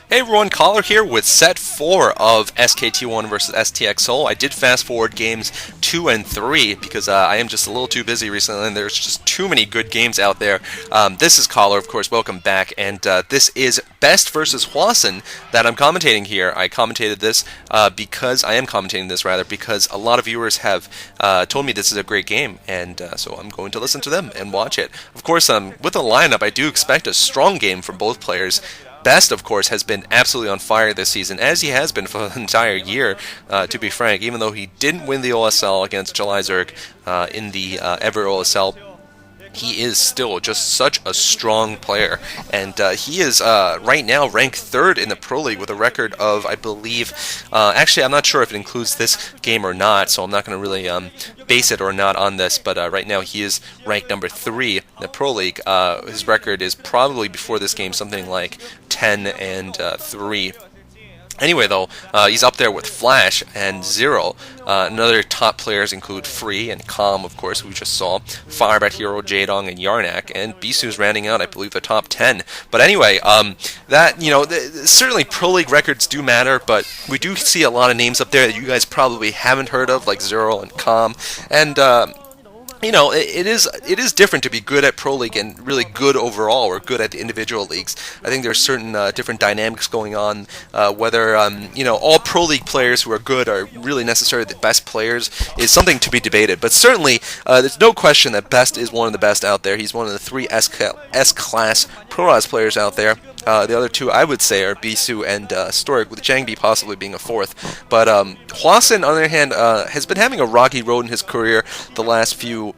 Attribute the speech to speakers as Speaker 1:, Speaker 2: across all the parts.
Speaker 1: Hey everyone, Caller here with set 4 of SKT1 versus STX Seoul. I did fast forward games 2 and 3 because I am just a little too busy recently and there's just too many good games out there. This is Caller, of course, welcome back, and this is Best versus Hwasin that I'm commentating here. I commentated this because a lot of viewers have told me this is a great game, and so I'm going to listen to them and watch it. Of course, with the lineup, I do expect a strong game from both players. Best, of course, has been absolutely on fire this season, as he has been for the entire year, to be frank, even though he didn't win the OSL against CholeraSC in the Ever OSL. He is still just such a strong player, and he is right now ranked 3rd in the Pro League with a record of, I believe, actually I'm not sure if it includes this game or not, so I'm not going to really base it or not on this, but right now he is ranked number 3 in the Pro League. His record is probably before this game something like 10 and 3. Anyway, though, he's up there with Flash and Zero. Another top players include Free and Calm, of course, we just saw, Firebat Hero, Jaedong, and Yarnak, and Bisu's rounding out, I believe, the top 10. But anyway, certainly Pro League records do matter, but we do see a lot of names up there that you guys probably haven't heard of, like Zero and Calm, and it is different to be good at Pro League and really good overall, or good at the individual leagues. I think there's certain different dynamics going on. Whether all Pro League players who are good are really necessarily the best players is something to be debated. But certainly, there's no question that Best is one of the best out there. He's one of the 3 S-class Pro-Raz players out there. The other 2, I would say, are Bisu and Stork, with Changbi possibly being a 4th. But Hwasin, on the other hand, has been having a rocky road in his career the last few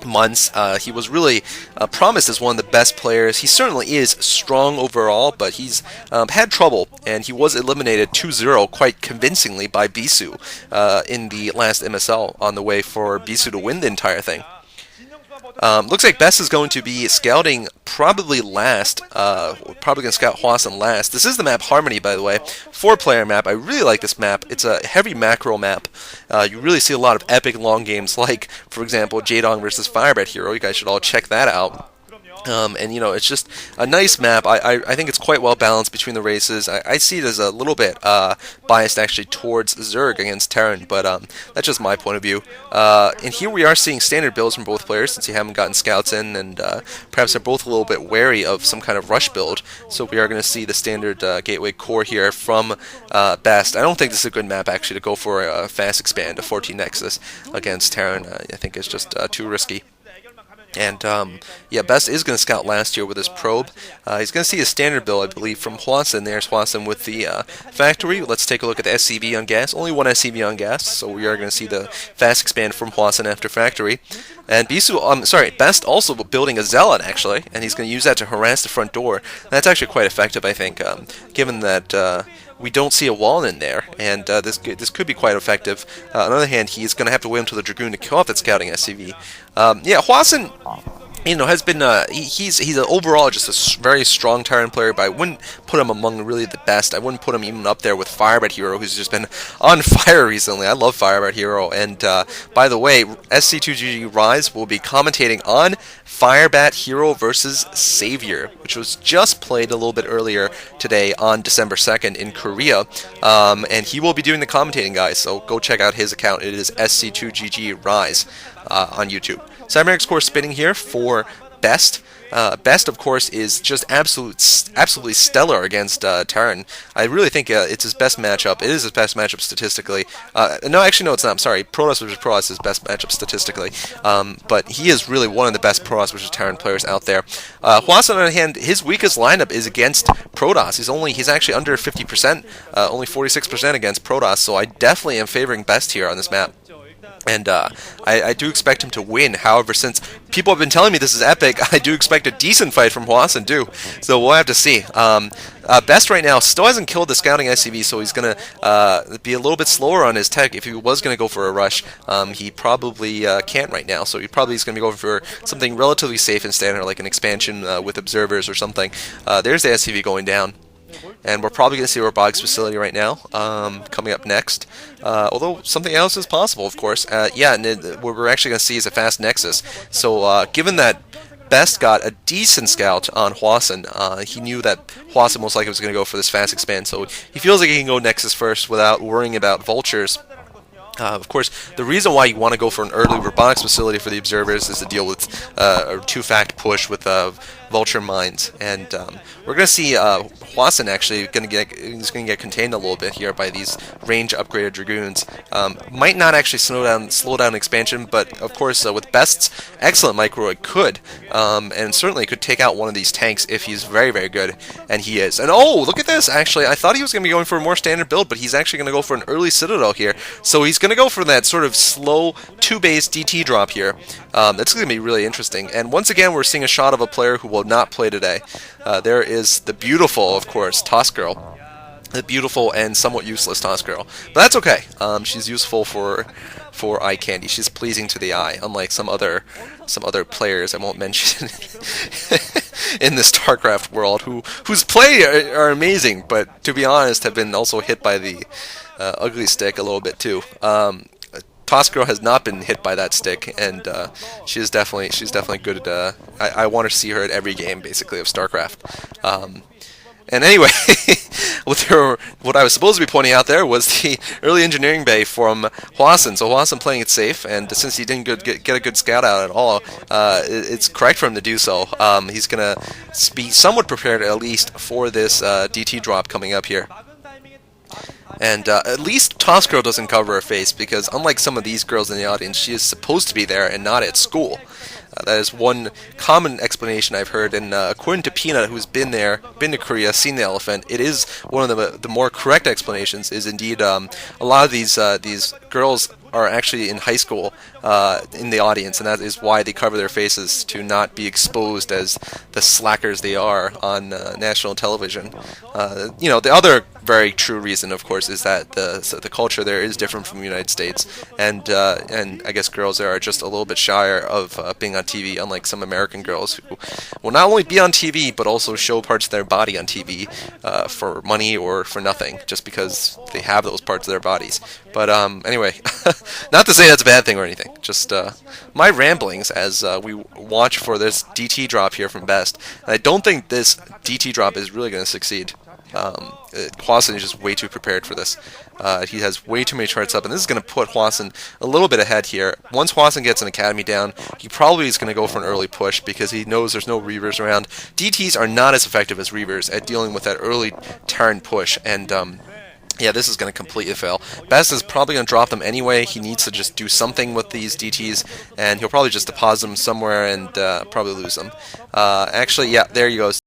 Speaker 1: months. He was really promised as one of the best players. He certainly is strong overall, but he's had trouble, and he was eliminated 2-0 quite convincingly by Bisu in the last MSL on the way for Bisu to win the entire thing. Looks like Best is going to be scouting probably last. Probably going to scout Hwasin last. This is the map Harmony, by the way. 4-player map. I really like this map. It's a heavy macro map. You really see a lot of epic long games, like, for example, Jaedong versus Firebat Hero. You guys should all check that out. It's just a nice map. I think it's quite well balanced between the races. I see it as a little bit biased actually towards Zerg against Terran, but that's just my point of view. And here we are seeing standard builds from both players since you haven't gotten scouts in, and perhaps they're both a little bit wary of some kind of rush build. So we are going to see the standard gateway core here from Best. I don't think this is a good map actually to go for a fast expand, a 14 Nexus against Terran. I think it's just too risky. And, Best is going to scout last year with his probe. He's going to see his standard build, I believe, from Hwasin. There's Hwasin with the factory. Let's take a look at the SCV on gas. Only one SCV on gas, so we are going to see the fast expand from Hwasin after factory. And Best also building a Zealot, actually, and he's going to use that to harass the front door. That's actually quite effective, I think, given that we don't see a wall in there, and this could be quite effective. On the other hand, he's going to have to wait until the Dragoon to kill off that scouting SCV. Hwasin, has been he's overall just a very strong Terran player, but I wouldn't put him among really the best. I wouldn't put him even up there with Firebat Hero, who's just been on fire recently. I love Firebat Hero, and by the way, SC2GG Rise will be commentating on Firebat Hero versus Savior, which was just played a little bit earlier today on December 2nd in Korea, and he will be doing the commentating, guys, so go check out his account. It is SC2GG Rise on YouTube. Cybernetic's core spinning here for Best. Best, of course, is just absolutely stellar against Terran. I really think it's his best matchup. It is his best matchup statistically. No, actually, no, it's not. I'm sorry. Protoss versus Protoss is his best matchup statistically. But he is really one of the best Protoss versus Terran players out there. Hwasin, on the other hand, his weakest lineup is against Protoss. He's actually under 50%, only 46% against Protoss. So I definitely am favoring Best here on this map. And I do expect him to win. However, since people have been telling me this is epic, I do expect a decent fight from Hwasin too. So we'll have to see. Best right now still hasn't killed the scouting SCV, so he's going to be a little bit slower on his tech. If he was going to go for a rush, he probably can't right now. So he probably is going to be going for something relatively safe and standard, like an expansion with observers or something. There's the SCV going down. And we're probably going to see a robotics facility right now, coming up next. Although something else is possible, of course. And what we're actually going to see is a fast Nexus. So given that Best got a decent scout on Hwasin. He knew that Hwasin most likely was going to go for this fast expand, so he feels like he can go Nexus first without worrying about vultures. Of course, the reason why you want to go for an early robotics facility for the observers is to deal with a two-fact push with vulture mines, and we're going to see Hwasin actually going to get contained a little bit here by these range upgraded dragoons. Might not actually slow down expansion, but of course with Best's excellent micro, it could, and certainly could take out one of these tanks if he's very, very good, and he is. And oh, look at this! Actually, I thought he was going to be going for a more standard build, but he's actually going to go for an early Citadel here. So he's going to go for that sort of slow 2-base DT drop here. That's going to be really interesting. And once again, we're seeing a shot of a player who will not play today. There is the beautiful, of course, Toss Girl. The beautiful and somewhat useless Toss Girl. But that's okay. She's useful for eye candy. She's pleasing to the eye, unlike some other players I won't mention in this StarCraft world whose play are amazing, but to be honest, have been also hit by the ugly stick a little bit too. Toss Girl has not been hit by that stick, and she's definitely good at. I want to see her at every game, basically, of StarCraft. And anyway, what I was supposed to be pointing out there was the early engineering bay from Hwasin. So Hwasin playing it safe, and since he didn't get a good scout out at all, it's correct for him to do so. He's going to be somewhat prepared, at least, for this DT drop coming up here. And at least Toss Girl doesn't cover her face, because unlike some of these girls in the audience, she is supposed to be there and not at school. That is one common explanation I've heard, and according to Peanut, who's been to Korea, seen the elephant, it is one of the more correct explanations. Is indeed a lot of these girls are actually in high school in the audience, and that is why they cover their faces, to not be exposed as the slackers they are on national television. The other very true reason, of course, is that the culture there is different from the United States, and I guess girls there are just a little bit shyer of being on TV, unlike some American girls who will not only be on TV but also show parts of their body on TV for money or for nothing, just because they have those parts of their bodies. But anyway, not to say that's a bad thing or anything, just my ramblings as we watch for this DT drop here from Best. And I don't think this DT drop is really going to succeed. Hwasin is just way too prepared for this. He has way too many charts up, and this is going to put Hwasin a little bit ahead here. Once Hwasin gets an academy down, he probably is going to go for an early push, because he knows there's no Reavers around. DTs are not as effective as Reavers at dealing with that early turn push, and yeah, this is going to completely fail. Best is probably going to drop them anyway. He needs to just do something with these DTs, and he'll probably just deposit them somewhere and probably lose them. Actually, yeah, there he goes.